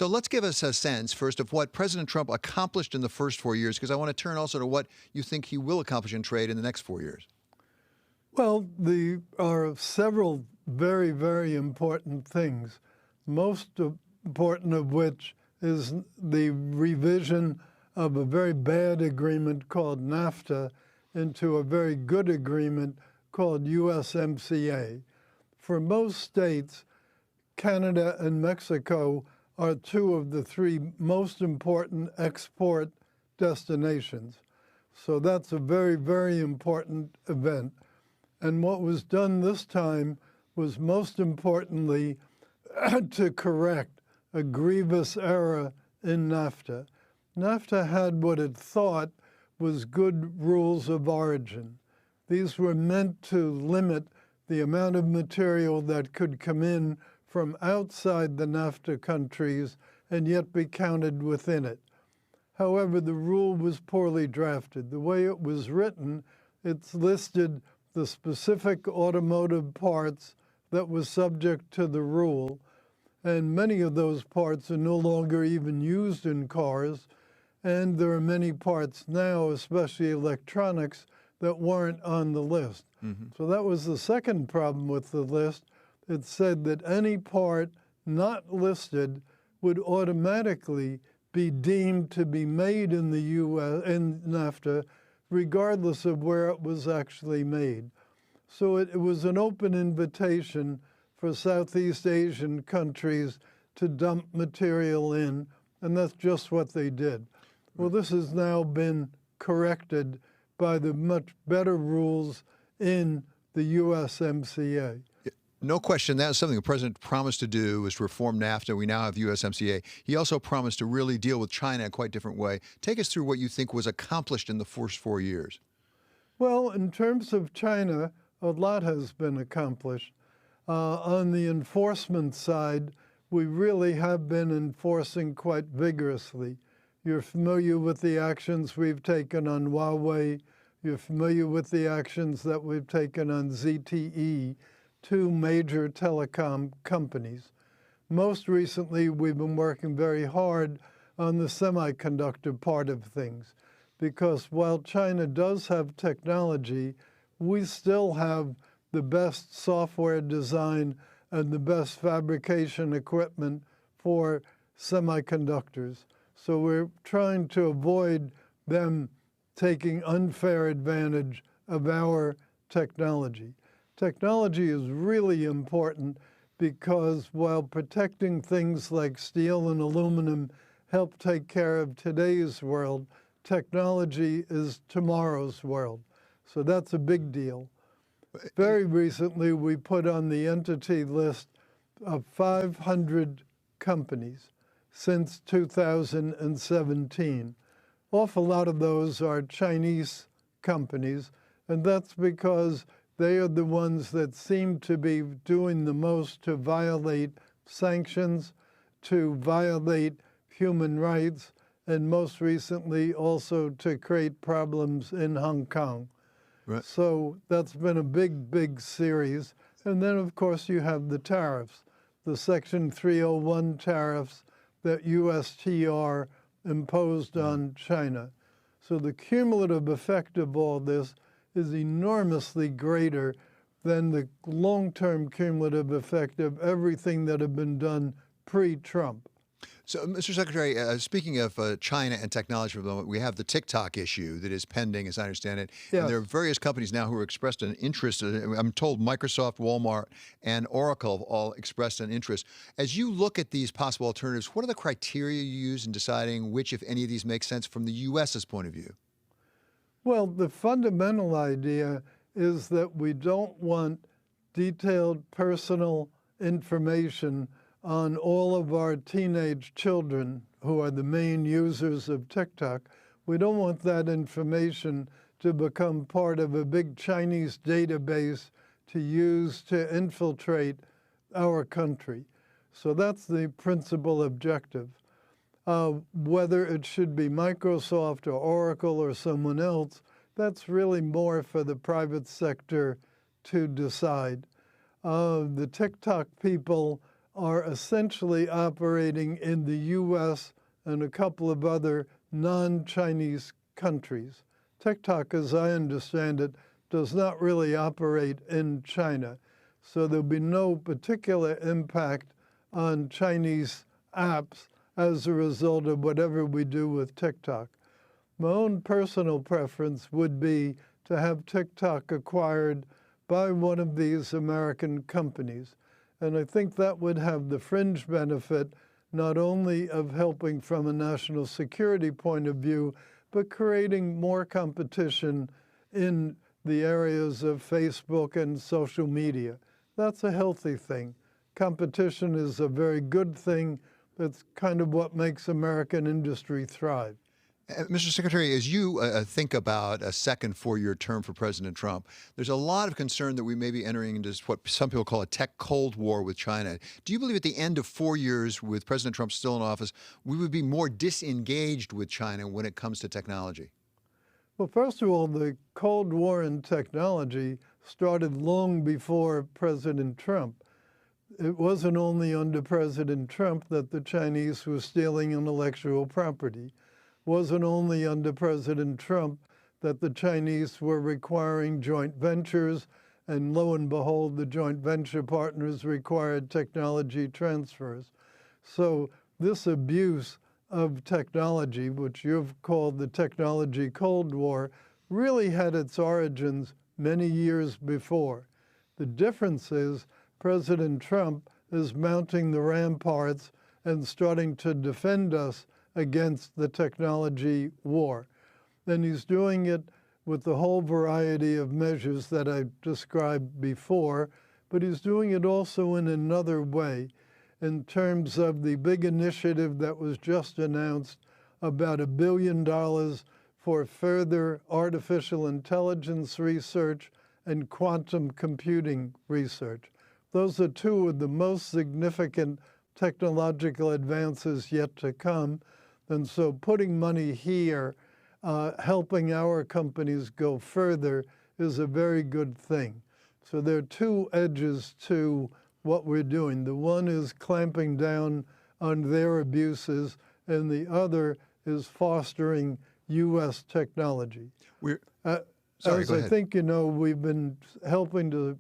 So let's give us a sense first of what President Trump accomplished in the first 4 years, because I want to turn also to what you think he will accomplish in trade in the next 4 years. Well, there are several very, very important things, most important of which is the revision of a very bad agreement called NAFTA into a very good agreement called USMCA. For most states, Canada and Mexico are two of the three most important export destinations. So that's a very, very important event. And what was done this time was most importantly to correct a grievous error in NAFTA. NAFTA had what it thought was good rules of origin. These were meant to limit the amount of material that could come in from outside the NAFTA countries and yet be counted within it. However, the rule was poorly drafted. The way it was written, it's listed the specific automotive parts that was subject to the rule, and many of those parts are no longer even used in cars, and there are many parts now, especially electronics, that weren't on the list. So that was the second problem with the list. It said that any part not listed would automatically be deemed to be made in the U.S. in NAFTA, regardless of where it was actually made. So it was an open invitation for Southeast Asian countries to dump material in, and that's just what they did. Well, this has now been corrected by the much better rules in the USMCA. No question, that was something the president promised to do, was to reform NAFTA. We now have USMCA. He also promised to really deal with China in a quite different way. Take us through what you think was accomplished in the first 4 years. Well, in terms of China, a lot has been accomplished. On the enforcement side, we really have been enforcing quite vigorously. You're familiar with the actions we've taken on Huawei. You're familiar with the actions that we've taken on ZTE, two major telecom companies. Most recently, we've been working very hard on the semiconductor part of things, because while China does have technology, we still have the best software design and the best fabrication equipment for semiconductors. So we're trying to avoid them taking unfair advantage of our technology. Technology is really important because while protecting things like steel and aluminum help take care of today's world, technology is tomorrow's world. So that's a big deal. Very recently, we put on the entity list of 500 companies since 2017. Awful lot of those are Chinese companies, and that's because they are the ones that seem to be doing the most to violate sanctions, to violate human rights, and most recently also to create problems in Hong Kong. Right. So that's been a big, big series. And then, of course, you have the tariffs, the Section 301 tariffs that USTR imposed on China. So the cumulative effect of all this is enormously greater than the long-term cumulative effect of everything that had been done pre-Trump. So, Mr. Secretary, speaking of China and technology for the moment, we have the TikTok issue that is pending, as I understand it. Yes. And there are various companies now who have expressed an interest. I'm told Microsoft, Walmart, and Oracle have all expressed an interest. As you look at these possible alternatives, what are the criteria you use in deciding which, if any of these, make sense from the U.S.'s point of view? Well, the fundamental idea is that we don't want detailed personal information on all of our teenage children who are the main users of TikTok. We don't want that information to become part of a big Chinese database to use to infiltrate our country. So that's the principal objective. Whether it should be Microsoft or Oracle or someone else, that's really more for the private sector to decide. The TikTok people are essentially operating in the U.S. and a couple of other non-Chinese countries. TikTok, as I understand it, does not really operate in China. So there'll be no particular impact on Chinese apps as a result of whatever we do with TikTok. My own personal preference would be to have TikTok acquired by one of these American companies. And I think that would have the fringe benefit not only of helping from a national security point of view, but creating more competition in the areas of Facebook and social media. That's a healthy thing. Competition is a very good thing. That's kind of what makes American industry thrive. Mr. Secretary, as you think about a second four-year term for President Trump, there's a lot of concern that we may be entering into what some people call a tech Cold War with China. Do you believe at the end of 4 years with President Trump still in office, we would be more disengaged with China when it comes to technology? Well, first of all, the Cold War in technology started long before President Trump. It wasn't only under President Trump that the Chinese were stealing intellectual property. Wasn't only under President Trump that the Chinese were requiring joint ventures, and lo and behold, the joint venture partners required technology transfers. So this abuse of technology, which you've called the technology Cold War, really had its origins many years before. The difference is President Trump is mounting the ramparts and starting to defend us against the technology war. And he's doing it with the whole variety of measures that I described before, but he's doing it also in another way in terms of the big initiative that was just announced about $1 billion for further artificial intelligence research and quantum computing research. Those are two of the most significant technological advances yet to come. And so putting money here, helping our companies go further is a very good thing. So there are two edges to what we're doing. The one is clamping down on their abuses, and the other is fostering U.S. technology. As I think you know, we've been helping to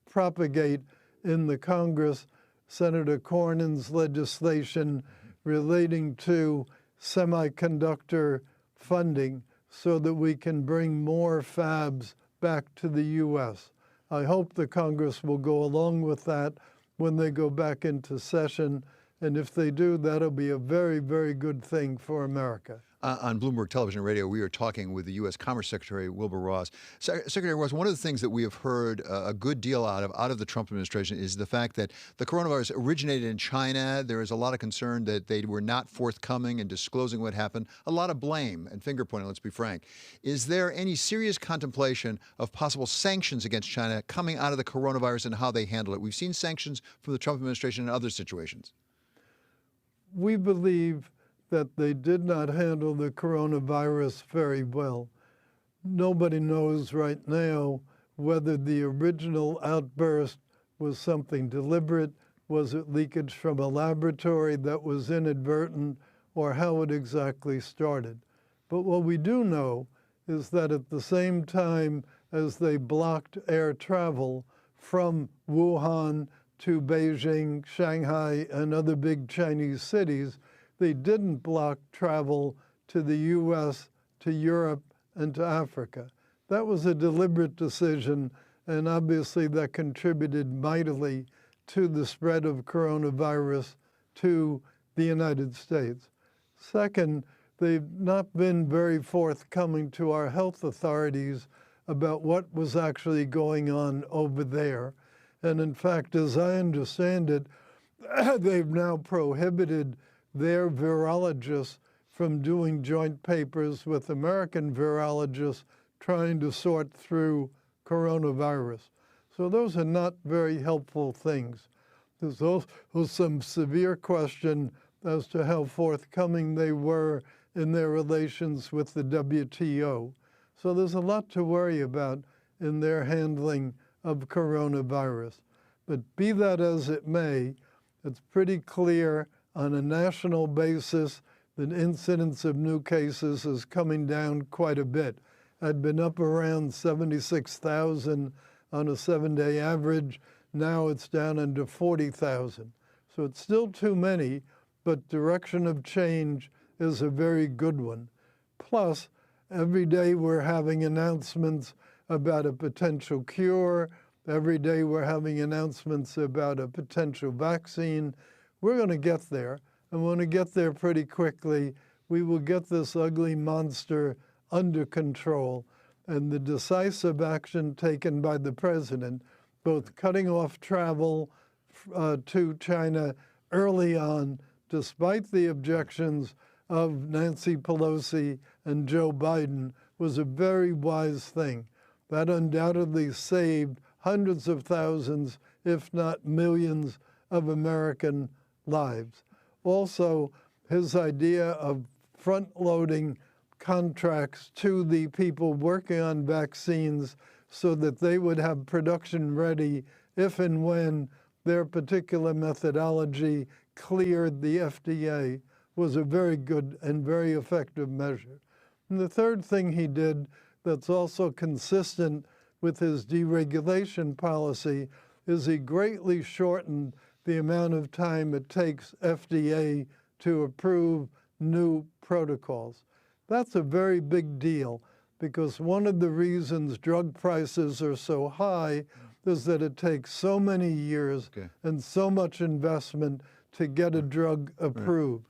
propagate in the Congress Senator Cornyn's legislation relating to semiconductor funding so that we can bring more fabs back to the U.S. I hope the Congress will go along with that when they go back into session. And if they do, that'll be a very, very good thing for America. On Bloomberg Television and Radio, we are talking with the U.S. Commerce Secretary Wilbur Ross. Secretary Ross, one of the things that we have heard a good deal out of the Trump administration is the fact that the coronavirus originated in China. There is a lot of concern that they were not forthcoming in disclosing what happened. A lot of blame and finger pointing, let's be frank. Is there any serious contemplation of possible sanctions against China coming out of the coronavirus and how they handle it? We've seen sanctions from the Trump administration in other situations. We believe that they did not handle the coronavirus very well. Nobody knows right now whether the original outburst was something deliberate, was it leakage from a laboratory that was inadvertent, or how it exactly started. But what we do know is that at the same time as they blocked air travel from Wuhan to Beijing, Shanghai, and other big Chinese cities, they didn't block travel to the U.S., to Europe, and to Africa. That was a deliberate decision, and obviously that contributed mightily to the spread of coronavirus to the United States. Second, they've not been very forthcoming to our health authorities about what was actually going on over there. And in fact, as I understand it, they've now prohibited their virologists from doing joint papers with American virologists trying to sort through coronavirus. So those are not very helpful things. There's also some severe question as to how forthcoming they were in their relations with the WTO. So there's a lot to worry about in their handling of coronavirus. But be that as it may, It's pretty clear on a national basis that incidence of new cases is coming down quite a bit. Had been up around 76,000 on a 7-day average. Now it's down under 40,000. So it's still too many, but direction of change is a very good one. Plus, every day we're having announcements about a potential cure. Every day we're having announcements about a potential vaccine. We're going to get there, and we're going to get there pretty quickly. We will get this ugly monster under control. And the decisive action taken by the president, both cutting off travel to China early on, despite the objections of Nancy Pelosi and Joe Biden, was a very wise thing. That undoubtedly saved hundreds of thousands, if not millions, of American lives. Also, his idea of front-loading contracts to the people working on vaccines so that they would have production ready if and when their particular methodology cleared the FDA was a very good and very effective measure. And the third thing he did that's also consistent with his deregulation policy is he greatly shortened the amount of time it takes FDA to approve new protocols. That's a very big deal because one of the reasons drug prices are so high is that it takes so many years and so much investment to get a drug approved.